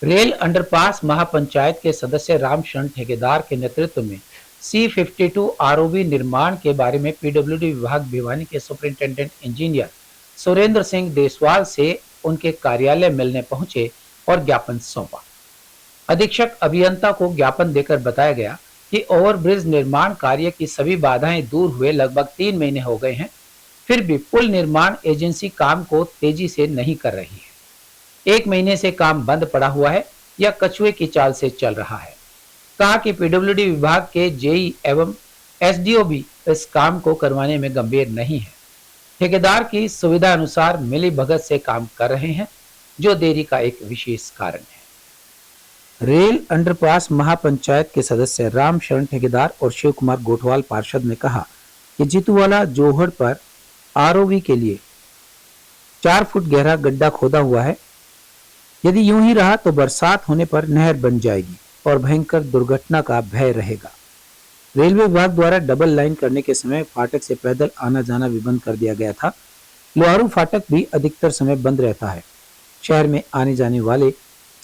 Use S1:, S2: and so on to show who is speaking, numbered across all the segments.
S1: Rail underpass महापंचायत के सदस्य रामशरण ठेकेदार के नेतृत्व में C52 आरओबी निर्माण के बारे में पीडब्ल्यूडी विभाग भिवानी के सुपरिंटेंडेंट इंजीनियर सुरेंद्र सिंह देसवाल से उनके कार्यालय मिलने पहुंचे और ज्ञापन सौंपा। अधीक्षक अभियंता को ज्ञापन देकर बताया गया कि ओवरब्रिज निर्माण कार्य की सभी बाधाएं दूर हुए लगभग 3 महीने हो गए हैं, फिर भी पुल निर्माण एजेंसी काम को तेजी से नहीं कर रही है। 1 महीने से काम बंद पड़ा हुआ है या कछुए की चाल से चल रहा है। कहा कि पीडब्ल्यूडी विभाग के जेई एवं एसडीओ भी इस काम को करवाने में गंभीर नहीं है। ठेकेदार की सुविधा अनुसार मिली भगत से काम कर रहे हैं, जो देरी का एक विशेष कारण है। रेल अंडरपास महापंचायत के सदस्य रामशरण ठेकेदार और शिव कुमार गोठवाल पार्षद ने कहा कि जीतूवाला जोहड़ पर आरओबी के लिए 4 फुट गहरा गड्ढा खोदा हुआ है। यदि यूं ही रहा तो बरसात होने पर नहर बन जाएगी और भयंकर दुर्घटना का भय रहेगा। रेलवे विभाग द्वारा डबल लाइन करने के समय फाटक से पैदल आना जाना भी बंद कर दिया गया था। लोहारू फाटक भी अधिकतर समय बंद रहता है। शहर में आने जाने वाले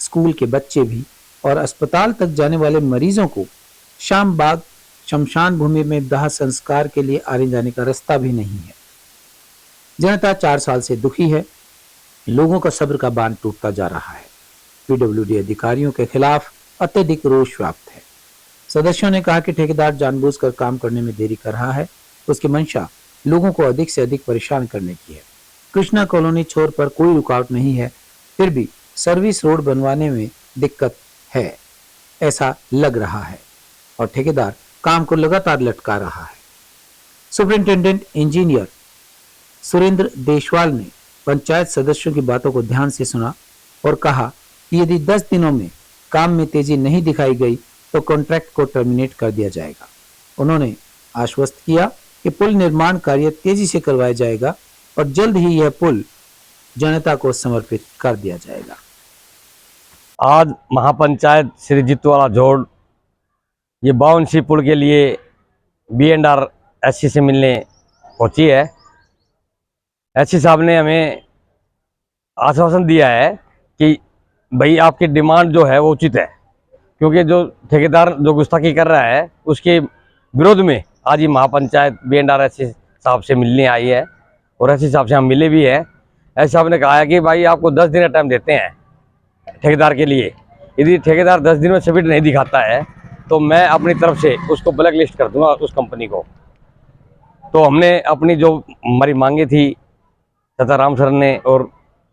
S1: स्कूल के बच्चे भी और अस्पताल तक जाने वाले मरीजों को शाम बाग शमशान भूमि में दाह संस्कार के लिए आने जाने का रास्ता भी नहीं है। जनता 4 साल से दुखी है। लोगों का सब्र का बांध टूटता जा रहा है। पीडब्ल्यूडी अधिकारियों के खिलाफ अत्यधिक रोष व्याप्त है। सदस्यों ने कहा कि ठेकेदार जानबूझकर काम करने में देरी कर रहा है। उसकी मंशा लोगों को अधिक से अधिक परेशान करने की है। कृष्णा कॉलोनी छोर पर कोई रुकावट नहीं है, फिर भी सर्विस रोड बनवाने में दिक्कत है, ऐसा लग रहा है और ठेकेदार काम को लगातार लटका रहा है। सुपरिंटेंडेंट इंजीनियर सुरेंद्र देसवाल ने पंचायत सदस्यों की बातों को ध्यान से सुना और कहा कि यदि 10 दिनों में काम में तेजी नहीं दिखाई गई तो कॉन्ट्रैक्ट को टर्मिनेट कर दिया जाएगा। उन्होंने आश्वस्त किया कि पुल निर्माण कार्य तेजी से करवाया जाएगा और जल्द ही यह पुल जनता को समर्पित कर दिया जाएगा।
S2: आज महापंचायत श्री जीतूवाला जोड़ ये 52 पुल के लिए B&R SC से मिलने पहुंची है। SC साहब ने हमें आश्वासन दिया है कि भाई आपकी डिमांड जो है वो उचित है, क्योंकि जो ठेकेदार जो गुस्ताखी कर रहा है उसके विरोध में आज ही महापंचायत B&R SC साहब से मिलने आई है और SC साहब से हम मिले भी हैं। SC साहब ने कहा है कि भाई आपको 10 दिन का टाइम देते हैं ठेकेदार के लिए। यदि ठेकेदार 10 दिन में सब्मिट नहीं दिखाता है तो मैं अपनी तरफ से उसको ब्लैक लिस्ट कर दूंगा उस कंपनी को। तो हमने अपनी जो हमारी मांगे थी तथा रामशरण ने और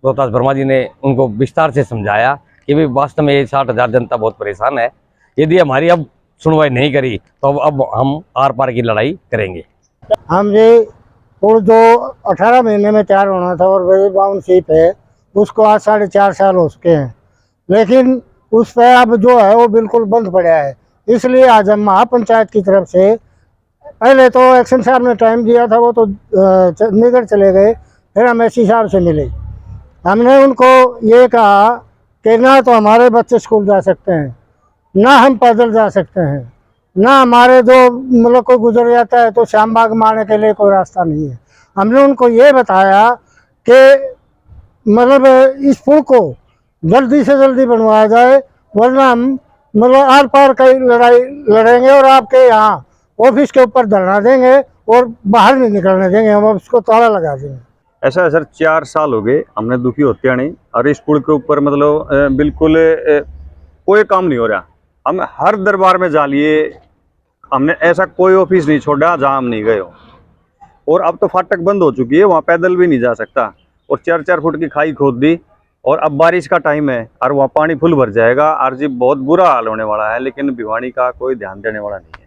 S2: रोहतास वर्मा जी ने उनको विस्तार से समझाया कि भाई वास्तव में ये 60,000 जनता बहुत परेशान है। यदि हमारी अब सुनवाई नहीं करी तो अब हम आर पार की लड़ाई करेंगे।
S3: हम ये पुल जो 18 महीने में तैयार होना था और वही 52 है, उसको आज 4.5 साल हो चुके हैं, लेकिन उस पर अब जो है वो बिल्कुल बंद पड़ा है। इसलिए आज हम महापंचायत की तरफ से, पहले तो एक्शन साहब ने टाइम दिया था, वो तो चंडीगढ़ चले गए, फिर हम SC साहब से मिले। हमने उनको ये कहा कि ना तो हमारे बच्चे स्कूल जा सकते हैं, ना हम पैदल जा सकते हैं, ना हमारे जो मतलब कोई गुजर जाता है तो श्याम बाग में आने के लिए कोई रास्ता नहीं है। हमने उनको ये बताया कि मतलब इस पुल को जल्दी से जल्दी बनवाया जाए, वरना हम मतलब आर पार की लड़ाई लड़ेंगे और आपके यहाँ ऑफिस के ऊपर धरना देंगे और बाहर नहीं निकलने देंगे, हम उसको ताला लगा देंगे।
S4: ऐसा है सर, 4 साल हो गए हमने दुखी होते नहीं, और इस पुल के ऊपर मतलब बिल्कुल कोई काम नहीं हो रहा। हम हर दरबार में जा लिए, हमने ऐसा कोई ऑफिस नहीं छोड़ा जहाँ हम नहीं गए हो। और अब तो फाटक बंद हो चुकी है, वहाँ पैदल भी नहीं जा सकता, और 4-4 फुट की खाई खोद दी। और अब बारिश का टाइम है और वहाँ पानी फुल भर जाएगा और जी बहुत बुरा हाल होने वाला है, लेकिन भिवानी का कोई ध्यान देने वाला नहीं।